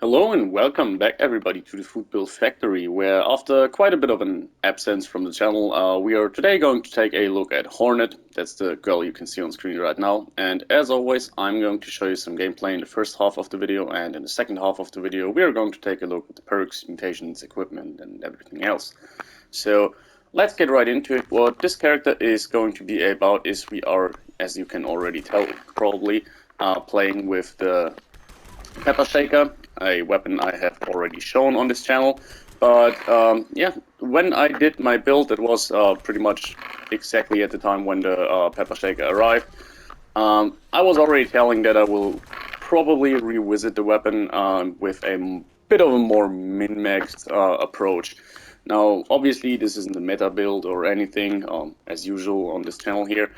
Hello and welcome back everybody to the Foodbuild factory, where after quite a bit of an absence from the channel, we are today going to take a look at Hornet. That's the girl you can see on screen right now. And as always, I'm going to show you some gameplay in the first half of the video, and in the second half of the video we are going to take a look at the perks, mutations, equipment and everything else. So let's get right into it. What this character is going to be about is we are, as you can already tell probably, playing with the Pepper Shaker, a weapon I have already shown on this channel. But yeah, when I did my build, it was pretty much exactly at the time when the Pepper Shaker arrived. I was already telling that I will probably revisit the weapon with a bit of a more min-maxed approach. Now, obviously, this isn't a meta build or anything, as usual on this channel here.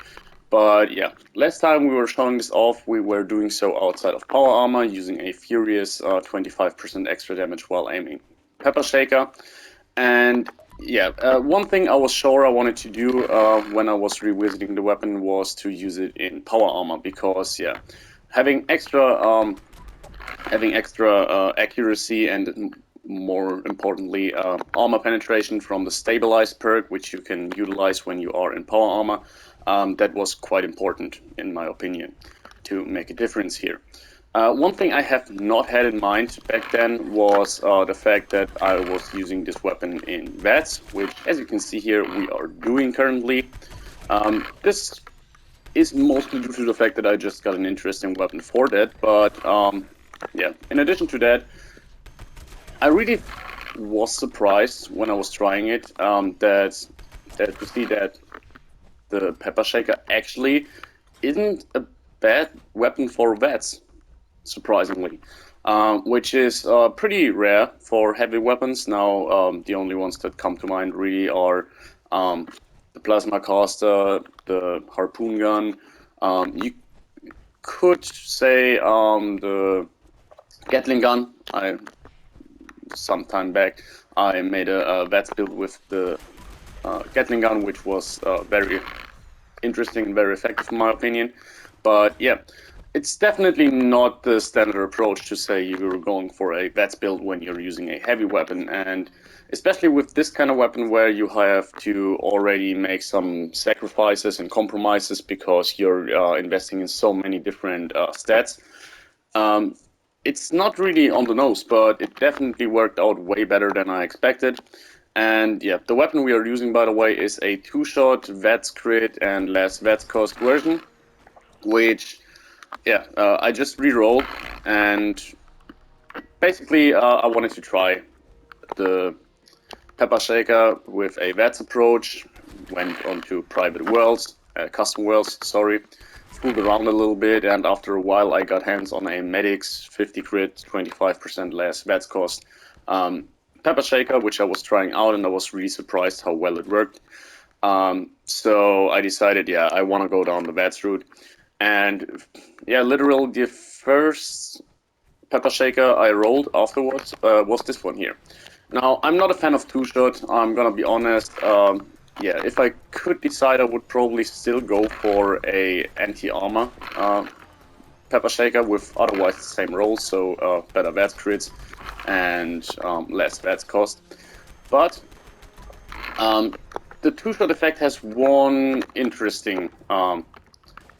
But yeah, last time we were showing this off, we were doing so outside of Power Armor, using a furious 25% extra damage while aiming Pepper Shaker. And yeah, one thing I was sure I wanted to do when I was revisiting the weapon was to use it in Power Armor, because yeah, having extra accuracy and more importantly armor penetration from the stabilized perk, which you can utilize when you are in Power Armor. That was quite important, in my opinion, to make a difference here. One thing I have not had in mind back then was the fact that I was using this weapon in vats, which, as you can see here, we are doing currently. This is mostly due to the fact that I just got an interesting weapon for that, but yeah, in addition to that, I really was surprised when I was trying it that to see that the Pepper Shaker actually isn't a bad weapon for vats, surprisingly, which is pretty rare for heavy weapons. Now, the only ones that come to mind really are the plasma caster, the harpoon gun. You could say the Gatling gun. Some time back I made a vats build with the Gatling gun, which was very interesting and very effective in my opinion. But yeah, it's definitely not the standard approach to say you're going for a vats build when you're using a heavy weapon, and especially with this kind of weapon where you have to already make some sacrifices and compromises because you're investing in so many different stats. It's not really on the nose, but it definitely worked out way better than I expected. And yeah, the weapon we are using, by the way, is a 2-shot VATS crit and less VATS cost version, which, yeah, I just re-rolled, and basically I wanted to try the Pepper Shaker with a VATS approach, went onto private worlds, custom worlds, sorry, fooled around a little bit, and after a while I got hands on a Medics 50 crit, 25% less VATS cost Pepper Shaker, which I was trying out, and I was really surprised how well it worked. So I decided, yeah, I want to go down the VATS route. And yeah, literally the first Pepper Shaker I rolled afterwards was this one here. Now, I'm not a fan of 2-shot, I'm gonna be honest. Yeah, if I could decide, I would probably still go for a anti-armor Pepper Shaker with otherwise the same rolls, so better VATS crits and less VATS cost. But the 2-shot effect has one interesting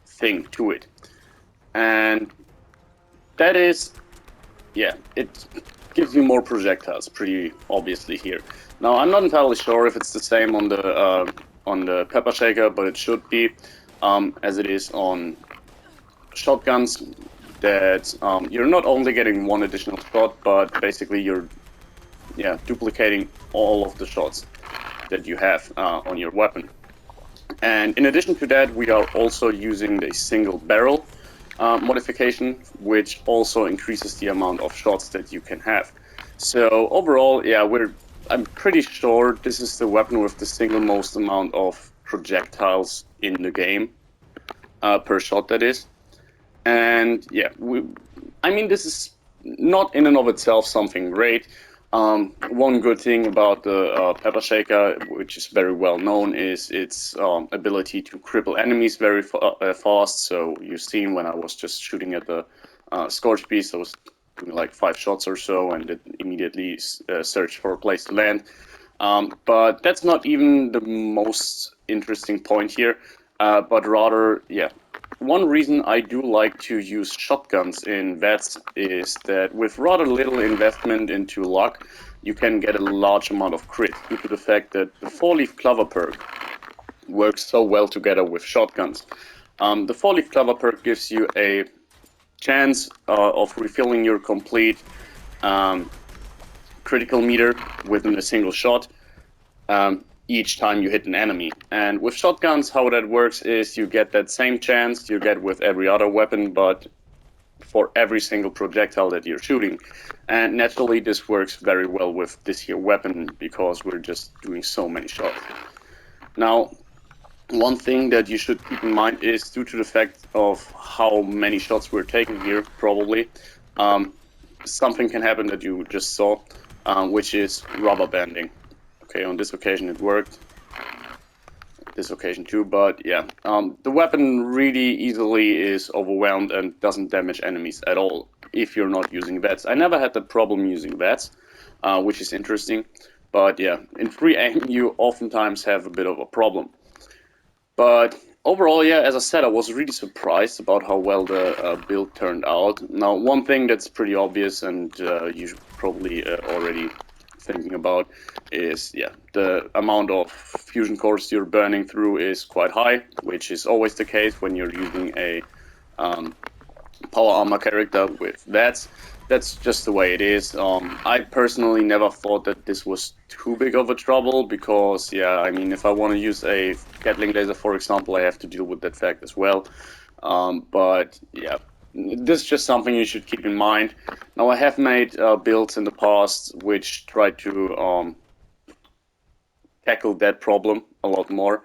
thing to it, and that is, yeah, it gives you more projectiles, pretty obviously here. Now, I'm not entirely sure if it's the same on the Pepper Shaker, but it should be, as it is on shotguns, that you're not only getting one additional shot, but basically you're duplicating all of the shots that you have on your weapon. And in addition to that, we are also using the single barrel modification, which also increases the amount of shots that you can have. So overall, yeah, I'm pretty sure this is the weapon with the single most amount of projectiles in the game per shot, that is. And yeah, I mean, this is not in and of itself something great. One good thing about the Pepper Shaker, which is very well known, is its ability to cripple enemies very fast. So you've seen when I was just shooting at the Scorch Beast, I was doing like 5 shots or so, and it immediately searched for a place to land. But that's not even the most interesting point here, but rather, yeah. One reason I do like to use shotguns in vats is that with rather little investment into luck, you can get a large amount of crit due to the fact that the 4-leaf clover perk works so well together with shotguns. The 4-leaf clover perk gives you a chance of refilling your complete critical meter within a single shot each time you hit an enemy. And with shotguns, how that works is you get that same chance you get with every other weapon, but for every single projectile that you're shooting. And naturally this works very well with this here weapon because we're just doing so many shots. Now, one thing that you should keep in mind is due to the fact of how many shots we're taking here, probably, something can happen that you just saw, which is rubber banding. Okay, on this occasion it worked. This occasion too, but yeah. The weapon really easily is overwhelmed and doesn't damage enemies at all if you're not using vats. I never had the problem using vats, which is interesting. But yeah, in free aim you oftentimes have a bit of a problem. But overall, yeah, as I said, I was really surprised about how well the build turned out. Now, one thing that's pretty obvious and you should probably already thinking about is, yeah, the amount of fusion cores you're burning through is quite high, which is always the case when you're using a power armor character with vats. That's just the way it is. I personally never thought that this was too big of a trouble because, yeah, I mean, if I want to use a Gatling laser, for example, I have to deal with that fact as well. But, yeah, this is just something you should keep in mind. Now, I have made builds in the past which try to tackle that problem a lot more.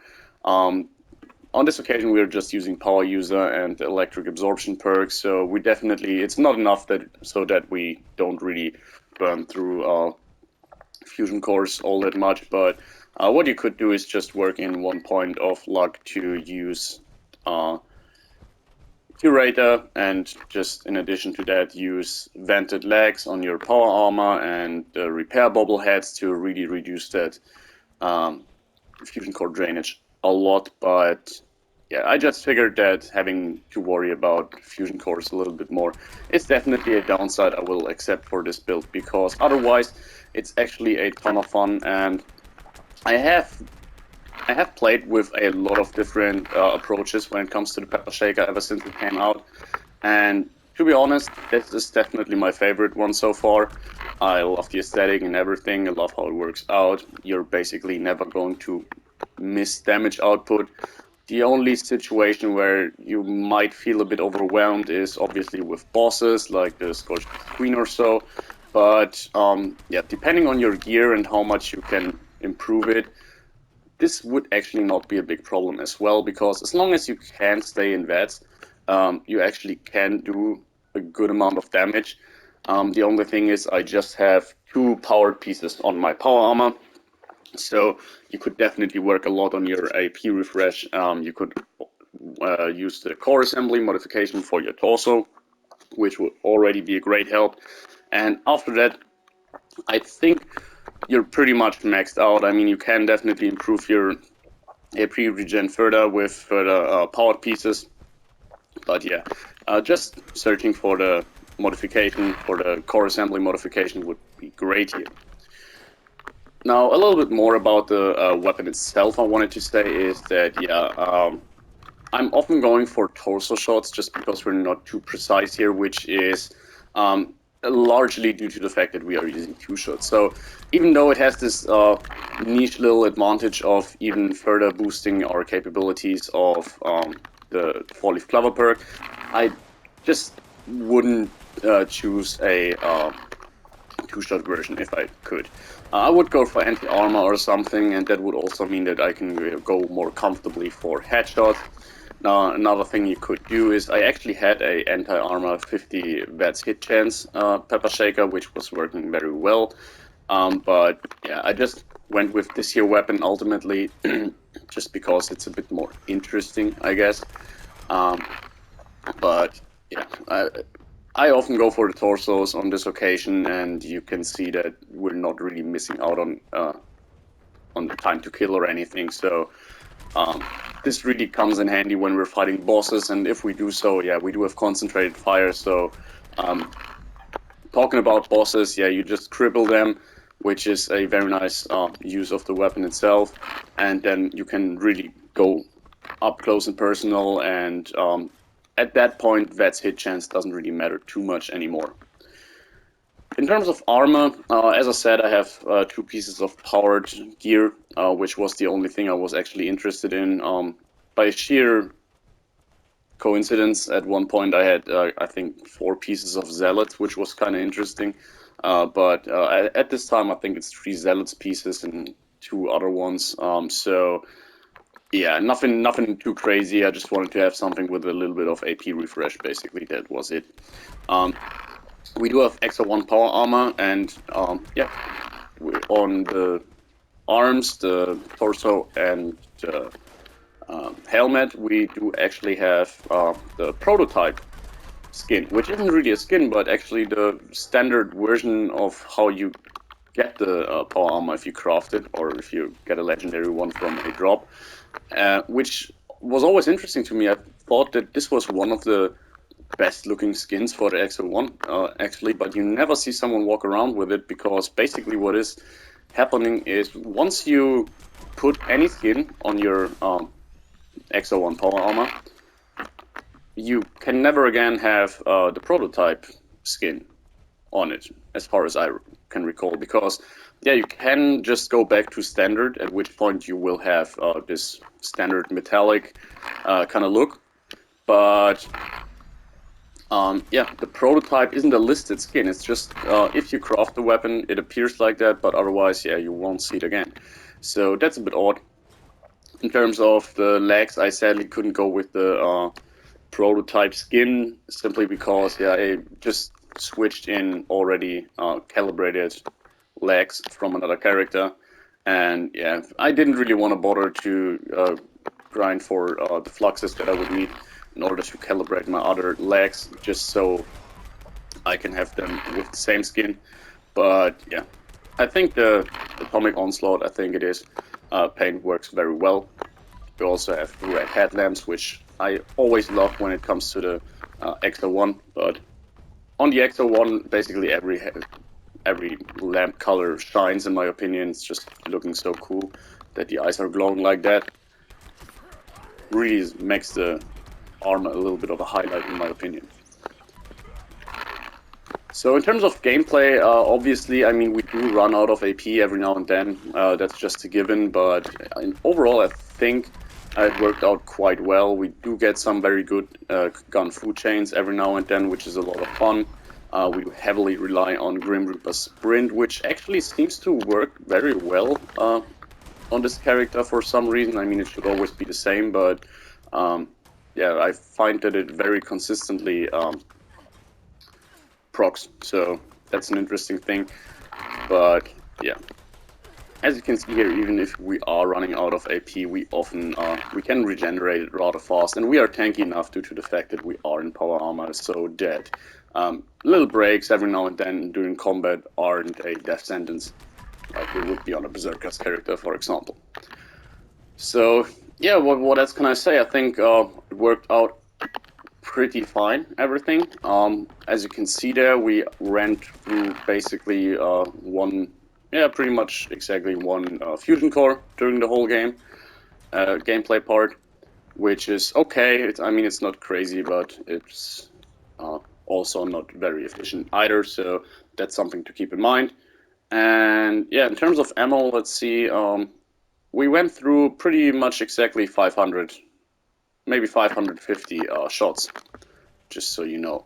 On this occasion, we are just using Power User and Electric Absorption perks, so we definitely, it's not enough that so that we don't really burn through fusion cores all that much, but what you could do is just work in 1 point of luck to use Curator, and just in addition to that, use vented legs on your power armor and repair bobbleheads to really reduce that fusion core drainage a lot. But yeah, I just figured that having to worry about fusion cores a little bit more is definitely a downside I will accept for this build, because otherwise it's actually a ton of fun. And I have played with a lot of different approaches when it comes to the Pepper Shaker ever since it came out, and to be honest, this is definitely my favorite one so far. I love the aesthetic and everything, I love how it works out. You're basically never going to miss damage output. The only situation where you might feel a bit overwhelmed is obviously with bosses like the Scorched Queen or so, but yeah, depending on your gear and how much you can improve it, this would actually not be a big problem as well, because as long as you can stay in vats, you actually can do a good amount of damage. The only thing is I just have 2 powered pieces on my power armor, so you could definitely work a lot on your AP refresh. You could use the core assembly modification for your torso, which would already be a great help. And after that, I think you're pretty much maxed out. I mean, you can definitely improve your AP regen further with further powered pieces. But yeah, just searching for the modification, for the core assembly modification would be great here. Now, a little bit more about the weapon itself I wanted to say is that, yeah, I'm often going for torso shots just because we're not too precise here, which is largely due to the fact that we are using 2 shots. So even though it has this niche little advantage of even further boosting our capabilities of the 4-leaf clover perk, I just wouldn't choose a 2-shot version if I could. I would go for anti-armor or something, and that would also mean that I can go more comfortably for headshots. Now, another thing you could do is I actually had a anti-armor 50 vats hit chance Pepper Shaker, which was working very well. But yeah, I just went with this here weapon ultimately, just because it's a bit more interesting, I guess. But yeah, I often go for the torsos on this occasion, and you can see that we're not really missing out on the time to kill or anything. So this really comes in handy when we're fighting bosses, and if we do so, yeah, we do have concentrated fire. So talking about bosses, yeah, you just cripple them, which is a very nice use of the weapon itself, and then you can really go up close and personal, and at that point, Vats hit chance doesn't really matter too much anymore. In terms of armor, as I said, I have 2 pieces of powered gear, which was the only thing I was actually interested in. By sheer coincidence, at one point I had, I think, 4 pieces of Zealots, which was kind of interesting. But at this time, I think it's 3 Zealots pieces and 2 other ones. So yeah, nothing too crazy. I just wanted to have something with a little bit of AP refresh. Basically, that was it. We do have Xl1 Power Armor, and yeah, on the arms, the torso, and the helmet, we do actually have the prototype skin, which isn't really a skin, but actually the standard version of how you get the power armor if you craft it, or if you get a legendary one from a drop, which was always interesting to me. I thought that this was one of the best looking skins for the Xl1 actually, but you never see someone walk around with it, because basically what is happening is once you put any skin on your Xl1 Power Armor, you can never again have the prototype skin on it, as far as I can recall, because yeah, you can just go back to standard, at which point you will have this standard metallic kind of look, but yeah, the prototype isn't a listed skin. It's just if you craft the weapon, it appears like that, but otherwise, yeah, you won't see it again. So that's a bit odd. In terms of the legs, I sadly couldn't go with the prototype skin, simply because yeah, I just switched in already calibrated legs from another character, and yeah, I didn't really want to bother to grind for the fluxes that I would need in order to calibrate my other legs, just so I can have them with the same skin. But yeah, I think the Atomic Onslaught, I think it is, paint works very well. We also have red headlamps, which I always love when it comes to the Xl1, but on the Xl1, basically every lamp color shines, in my opinion. It's just looking so cool that the eyes are glowing like that. Really makes the armor a little bit of a highlight, in my opinion. So in terms of gameplay, obviously, I mean, we do run out of AP every now and then. That's just a given, but overall, I think it worked out quite well. We do get some very good gun food chains every now and then, which is a lot of fun. We heavily rely on Grim Reaper Sprint, which actually seems to work very well on this character for some reason. I mean, it should always be the same, but yeah, I find that it very consistently procs, so that's an interesting thing. But yeah, as you can see here, even if we are running out of AP, we often we can regenerate it rather fast, and we are tanky enough due to the fact that we are in power armor, so that little breaks every now and then during combat aren't a death sentence like it would be on a Berserker's character, for example. So yeah, what else can I say? I think it worked out pretty fine, everything. As you can see there, we ran through basically pretty much exactly one fusion core during the whole game, gameplay part, which is okay. I mean, it's not crazy, but it's also not very efficient either, so that's something to keep in mind. And yeah, in terms of ammo, let's see, we went through pretty much exactly 500, maybe 550 shots, just so you know,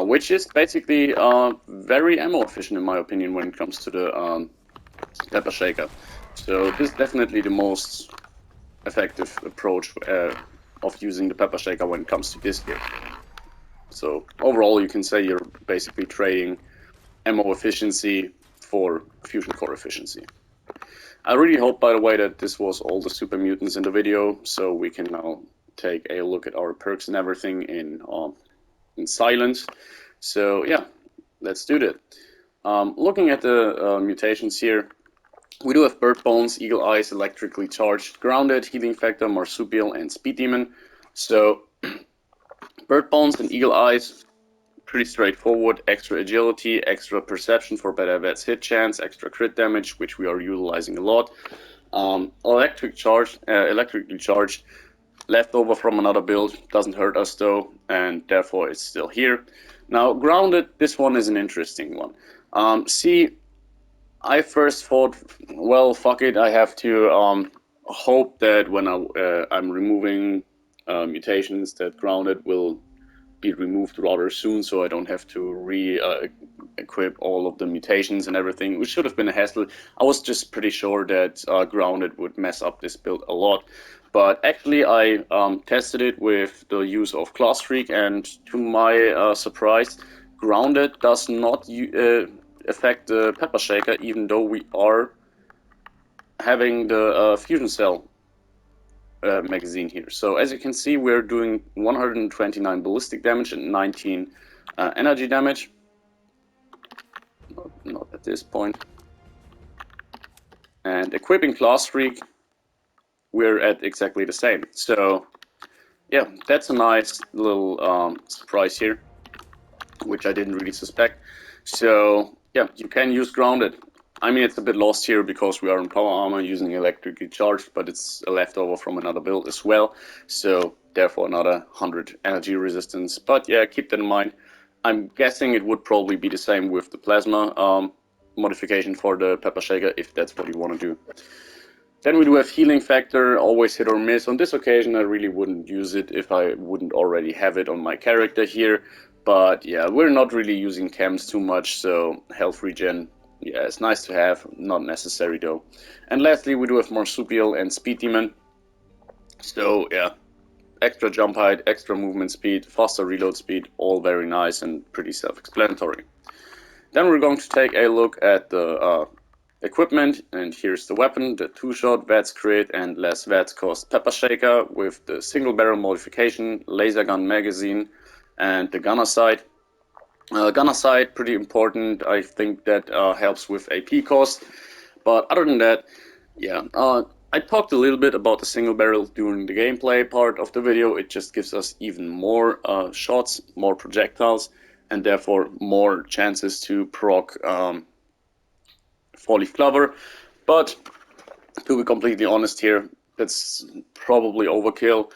which is basically very ammo efficient in my opinion when it comes to the pepper shaker. So this is definitely the most effective approach of using the pepper shaker when it comes to this gear. So overall, you can say you're basically trading ammo efficiency for fusion core efficiency. I really hope, by the way, that this was all the super mutants in the video, so we can now take a look at our perks and everything in silence. So yeah, let's do that. Looking at the mutations here, we do have Bird Bones, Eagle Eyes, Electrically Charged, Grounded, Healing Factor, Marsupial, and Speed Demon. So Bird Bones and Eagle Eyes, pretty straightforward. Extra agility, extra perception for better vats hit chance, extra crit damage, which we are utilizing a lot. Electrically charged, leftover from another build, doesn't hurt us though, and therefore it's still here. Now, Grounded, this one is an interesting one. See, I first thought, well, fuck it, I have to hope that when I'm removing mutations, that Grounded will be removed rather soon, so I don't have to re-equip all of the mutations and everything, which should have been a hassle. I was just pretty sure that Grounded would mess up this build a lot. But actually, I tested it with the use of Class Freak, and to my surprise, Grounded does not affect the Pepper Shaker, even though we are having the Fusion Cell magazine here. So as you can see, we're doing 129 ballistic damage and 19 energy damage. Not at this point. And equipping Class Freak, we're at exactly the same. So yeah, that's a nice little surprise here, which I didn't really suspect. So yeah, you can use Grounded. I mean, it's a bit lost here because we are in Power Armor using Electrically Charged, but it's a leftover from another build as well. So therefore another 100 energy resistance. But yeah, keep that in mind. I'm guessing it would probably be the same with the Plasma modification for the Pepper Shaker, if that's what you want to do. Then we do have Healing Factor, always hit or miss. On this occasion, I really wouldn't use it if I wouldn't already have it on my character here. But yeah, we're not really using chems too much, so health regen, yeah, it's nice to have, not necessary though. And lastly, we do have Marsupial and Speed Demon. So yeah, extra jump height, extra movement speed, faster reload speed, all very nice and pretty self-explanatory. Then we're going to take a look at the equipment, and here's the weapon, the 2-shot VATS crit and less VATS cost Pepper Shaker with the single barrel modification, laser gun magazine, and the gunner sight. Gunner sight, pretty important. I think that helps with AP cost. But other than that, yeah, I talked a little bit about the single barrel during the gameplay part of the video. It just gives us even more shots, more projectiles, and therefore more chances to proc Four-leaf clover. But to be completely honest here, that's probably overkill.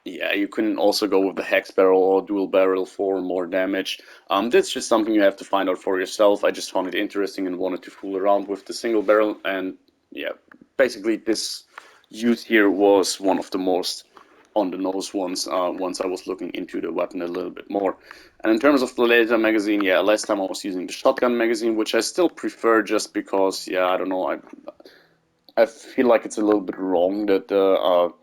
Yeah, you can also go with the hex barrel or dual barrel for more damage. That's just something you have to find out for yourself. I just found it interesting and wanted to fool around with the single barrel. And yeah, basically this use here was one of the most on the nose ones once I was looking into the weapon a little bit more. And in terms of the laser magazine, yeah, last time I was using the shotgun magazine, which I still prefer just because, yeah, I don't know, I feel like it's a little bit wrong that the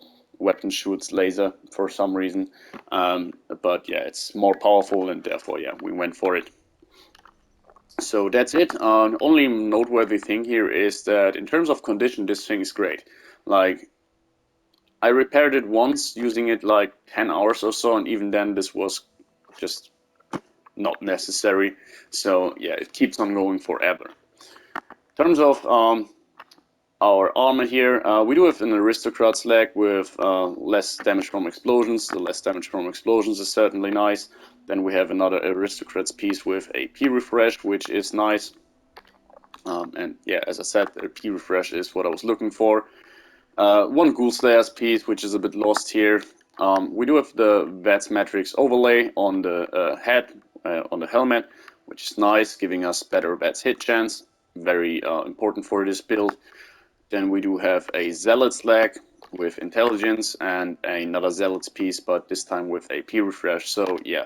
weapon shoots laser for some reason. But yeah, it's more powerful and therefore, yeah, we went for it. So that's it. Only noteworthy thing here is that in terms of condition, this thing is great. Like, I repaired it once using it like 10 hours or so, and even then this was just not necessary. So yeah, it keeps on going forever. In terms of our armor here, we do have an aristocrat's leg with less damage from explosions. The less damage from explosions is certainly nice. Then we have another aristocrat's piece with a P refresh, which is nice. And yeah, as I said, the P refresh is what I was looking for. One Ghoul Slayer's piece, which is a bit lost here. We do have the VATS Matrix overlay on the head, on the helmet, which is nice, giving us better VATS hit chance. Very important for this build. Then we do have a Zealot's leg with intelligence and another Zealot's piece, but this time with a P refresh. So yeah,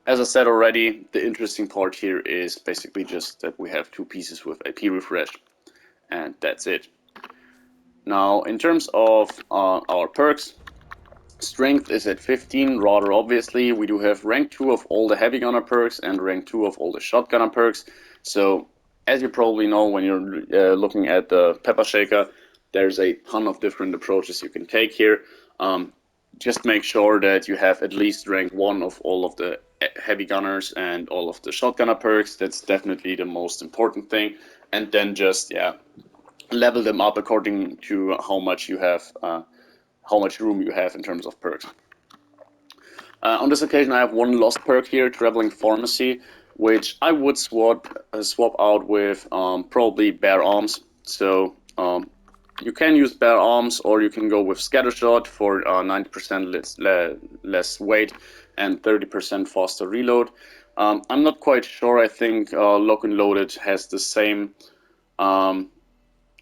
as I said already, the interesting part here is basically just that we have two pieces with a P refresh, and that's it. Now, in terms of our perks, strength is at 15, rather obviously. We do have rank 2 of all the heavy gunner perks and rank 2 of all the shotgunner perks. So, as you probably know, when you're looking at the Pepper Shaker, there's a ton of different approaches you can take here. Just make sure that you have at least rank 1 of all of the heavy gunners and all of the shotgunner perks. That's definitely the most important thing. And then just, yeah, level them up according to how much you have, how much room you have in terms of perks. On this occasion, I have one lost perk here, Traveling Pharmacy, which I would swap out with probably Bare Arms. So you can use Bare Arms, or you can go with Scattershot for 90% less weight and 30% faster reload. I'm not quite sure. I think Lock and Loaded has the same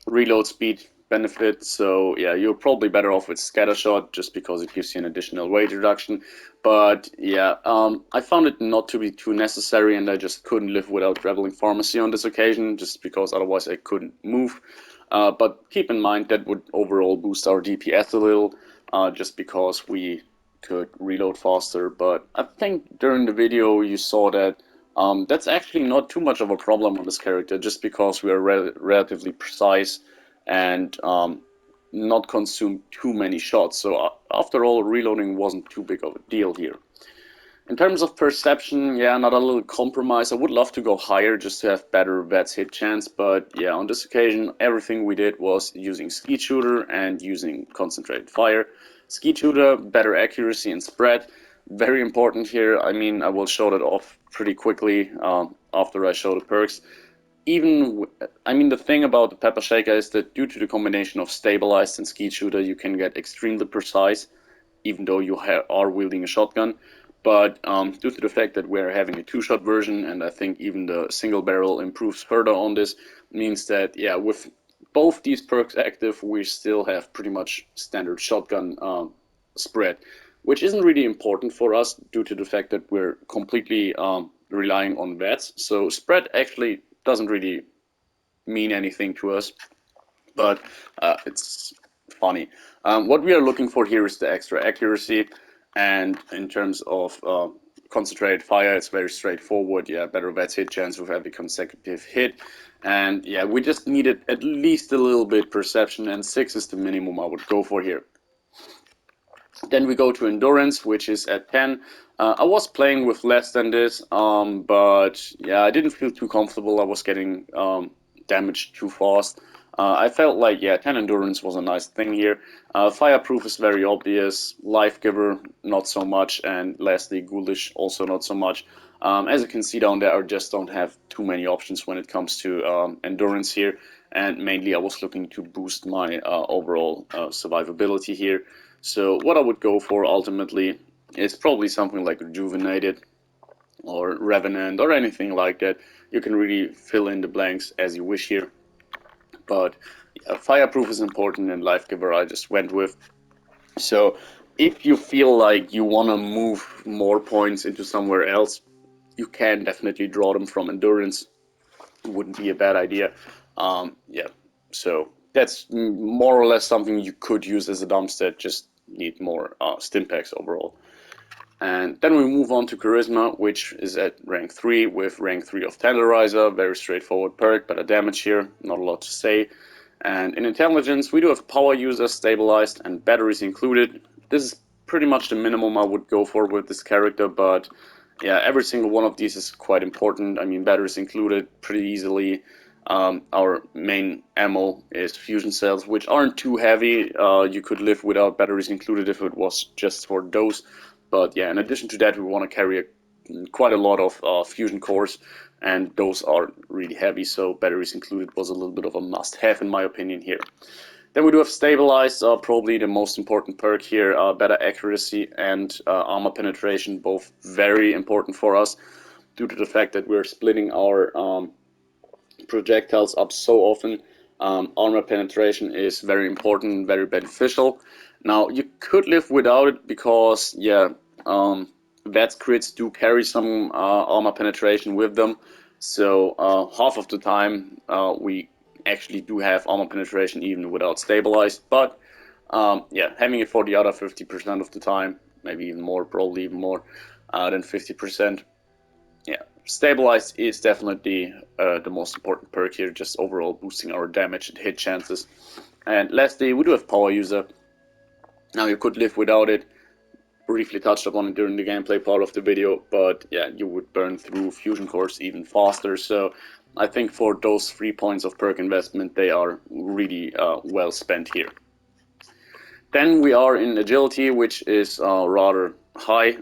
reload speed benefit, so yeah, you're probably better off with Scattershot just because it gives you an additional weight reduction. But yeah, I found it not to be too necessary, and I just couldn't live without Traveling Pharmacy on this occasion, just because otherwise I couldn't move. But keep in mind that would overall boost our DPS a little, just because we could reload faster. But I think during the video you saw that that's actually not too much of a problem on this character, just because we are relatively precise and not consume too many shots. So after all, reloading wasn't too big of a deal here. In terms of perception, yeah, not a little compromise. I would love to go higher just to have better vats hit chance, but yeah, on this occasion, everything we did was using Skeet Shooter and using Concentrated Fire. Skeet Shooter, better accuracy and spread. Very important here. I mean, I will show that off pretty quickly after I show the perks. The thing about the Pepper Shaker is that due to the combination of Stabilized and Skeet Shooter, you can get extremely precise, even though you are wielding a shotgun. But due to the fact that we're having a two-shot version, and I think even the single barrel improves further on this, means that, yeah, with both these perks active, we still have pretty much standard shotgun spread, which isn't really important for us due to the fact that we're completely relying on vats. So spread actually doesn't really mean anything to us, but it's funny. What we are looking for here is the extra accuracy, and in terms of Concentrated Fire, it's very straightforward. Yeah, better vats hit chance with every consecutive hit, and yeah, we just needed at least a little bit perception, and 6 is the minimum I would go for here. Then we go to Endurance, which is at 10. I was playing with less than this, but yeah, I didn't feel too comfortable. I was getting damaged too fast. I felt like, yeah, 10 Endurance was a nice thing here. Fireproof is very obvious, Life Giver not so much, and lastly Ghoulish also not so much. As you can see down there, I just don't have too many options when it comes to Endurance here, and mainly I was looking to boost my overall survivability here. So what I would go for ultimately is probably something like Rejuvenated or Revenant or anything like that. You can really fill in the blanks as you wish here. But yeah, Fireproof is important, and Life Giver I just went with. So if you feel like you want to move more points into somewhere else, you can definitely draw them from Endurance. Wouldn't be a bad idea. Yeah, so that's more or less something you could use as a dumpster, just need more Stimpaks overall. And then we move on to Charisma, which is at rank 3 with rank 3 of Tenderizer. Very straightforward perk, better damage here, not a lot to say. And in Intelligence, we do have Power User, Stabilized, and Batteries included. This is pretty much the minimum I would go for with this character, but yeah, every single one of these is quite important. I mean, Batteries included pretty easily. Our main ammo is fusion cells, which aren't too heavy. You could live without batteries included if it was just for those. But yeah, in addition to that, we want to carry quite a lot of fusion cores, and those are really heavy, so batteries included was a little bit of a must-have in my opinion here. Then we do have Stabilized, probably the most important perk here, better accuracy and armor penetration, both very important for us due to the fact that we're splitting our projectiles up so often. Armor penetration is very important, very beneficial. Now, you could live without it because, yeah, VATS crits do carry some armor penetration with them. So half of the time we actually do have armor penetration even without Stabilized. But yeah, having it for the other 50% of the time, maybe even more, probably even more than 50%. Yeah, Stabilized is definitely the most important perk here, just overall boosting our damage and hit chances. And lastly, we do have Power User. Now, you could live without it, briefly touched upon it during the gameplay part of the video, but yeah, you would burn through fusion cores even faster. So I think for those 3 points of perk investment, they are really well spent here. Then we are in agility, which is rather high.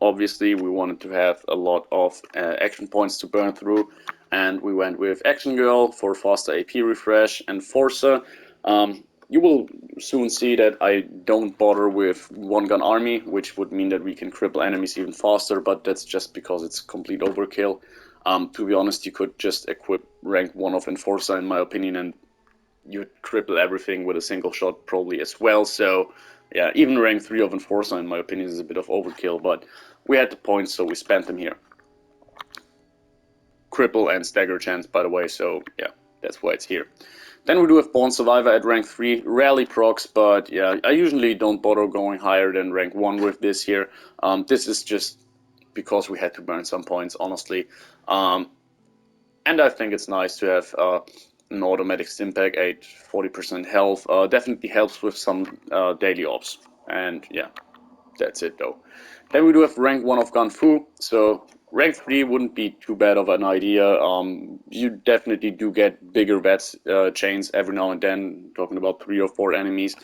Obviously, we wanted to have a lot of action points to burn through, and we went with Action Girl for faster AP refresh and Forza. You will soon see that I don't bother with one gun army, which would mean that we can cripple enemies even faster, but that's just because it's complete overkill. To be honest, you could just equip rank 1 of Enforcer, in my opinion, and you'd cripple everything with a single shot probably as well. So yeah, even rank 3 of Enforcer, in my opinion, is a bit of overkill, but we had the points, so we spent them here. Cripple and stagger chance, by the way, so yeah, that's why it's here. Then we do have Born Survivor at rank 3, rarely procs, but yeah, I usually don't bother going higher than rank 1 with this here. This is just because we had to burn some points, honestly. And I think it's nice to have an automatic Stimpack at 40% health. Definitely helps with some daily ops. And yeah, that's it though. Then we do have rank 1 of Gun Fu, so rank 3 wouldn't be too bad of an idea. You definitely do get bigger vats chains every now and then, talking about 3 or 4 enemies.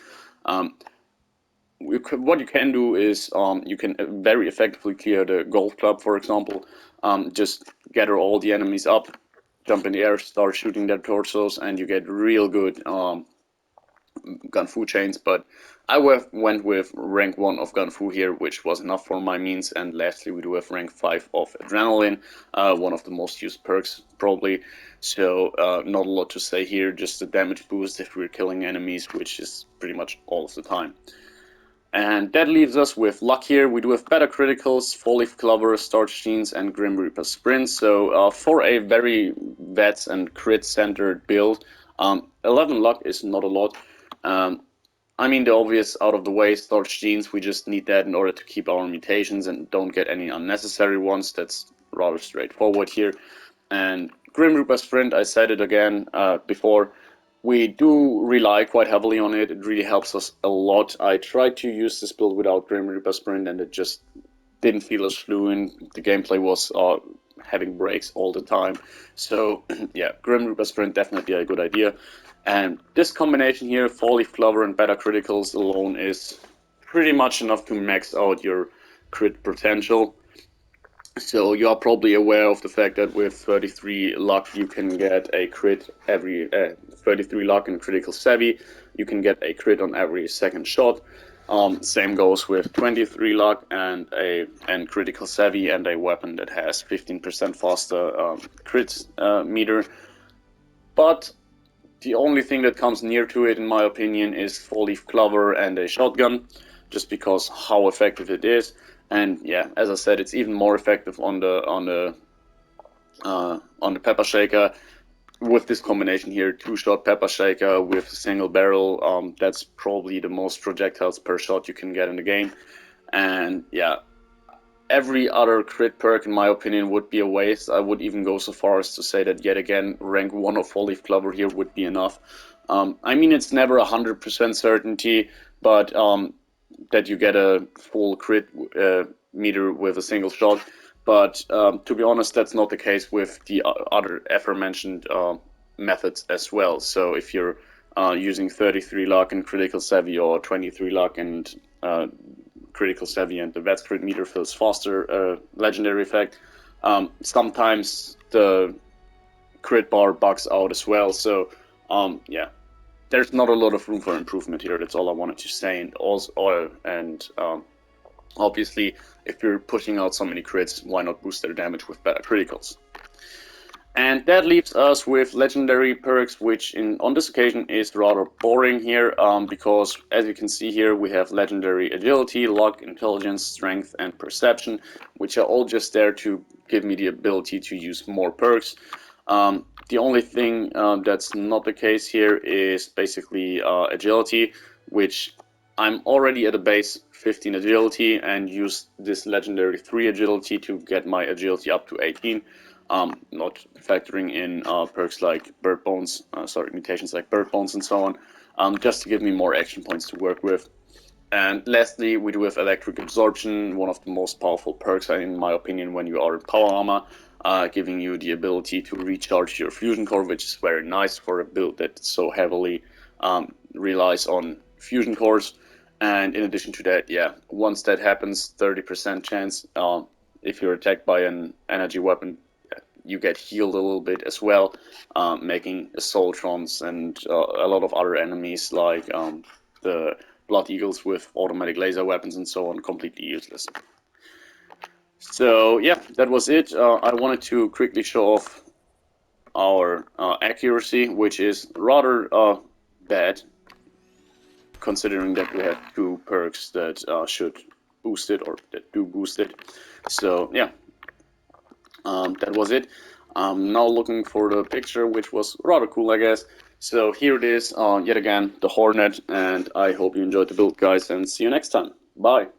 What you can do is you can very effectively clear the golf club, for example. Just gather all the enemies up, jump in the air, start shooting their torsos, and you get real good Gun Fu chains, but I went with rank 1 of Gun Fu here, which was enough for my means. And lastly, we do have rank 5 of Adrenaline, one of the most used perks probably. So not a lot to say here, just a damage boost if we're killing enemies, which is pretty much all of the time. And that leaves us with luck here. We do have better criticals, Fall Leaf Clover, Starch Genes, and Grim Reaper Sprint. So for a very vets and crit centered build, 11 luck is not a lot. I mean, the obvious out of the way, Starch Genes, we just need that in order to keep our mutations and don't get any unnecessary ones. That's rather straightforward here. And Grim Reaper Sprint, I said it again before, we do rely quite heavily on it. It really helps us a lot. I tried to use this build without Grim Reaper Sprint and it just didn't feel as fluent. The gameplay was having breaks all the time. So yeah, Grim Reaper Sprint definitely a good idea. And this combination here, Fall Leaf Clover and better criticals alone, is pretty much enough to max out your crit potential. So you are probably aware of the fact that with 33 luck you can get a crit every 33 luck and critical savvy. You can get a crit on every second shot. Same goes with 23 luck and critical savvy and a weapon that has 15% faster crit meter. But the only thing that comes near to it, in my opinion, is Fall Leaf Clover and a shotgun, just because how effective it is. And yeah, as I said, it's even more effective on the pepper shaker. With this combination here, 2-shot pepper shaker with a single barrel, that's probably the most projectiles per shot you can get in the game. And yeah, every other crit perk, in my opinion, would be a waste. I would even go so far as to say that yet again, rank 1 of Fall Leaf Clover here would be enough. I mean, it's never 100% certainty, but that you get a full crit meter with a single shot. But to be honest, that's not the case with the other aforementioned methods as well. So if you're using 33 luck and critical savvy, or 23 luck and critical savvy and the vets crit meter fills faster legendary effect, sometimes the crit bar bugs out as well. So yeah, there's not a lot of room for improvement here. That's all I wanted to say. And also, obviously, if you're pushing out so many crits, why not boost their damage with better criticals? And that leaves us with legendary perks, which on this occasion is rather boring here, because as you can see here, we have legendary agility, luck, intelligence, strength, and perception, which are all just there to give me the ability to use more perks. The only thing that's not the case here is basically agility, which I'm already at a base 15 agility and use this legendary 3 agility to get my agility up to 18. Not factoring in perks like bird bones, mutations like bird bones and so on, just to give me more action points to work with. And lastly, we do have Electric Absorption, one of the most powerful perks, in my opinion, when you are in Power Armor, giving you the ability to recharge your Fusion Core, which is very nice for a build that so heavily relies on Fusion Cores. And in addition to that, yeah, once that happens, 30% chance, if you're attacked by an energy weapon, you get healed a little bit as well, making Assaultrons and a lot of other enemies like the Blood Eagles with automatic laser weapons and so on completely useless. So yeah, that was it. I wanted to quickly show off our accuracy, which is rather bad, considering that we have two perks that should boost it, or that do boost it. So yeah, that was it. I'm now looking for the picture, which was rather cool, I guess. So here it is, yet again, the Hornet, and I hope you enjoyed the build, guys, and see you next time. Bye!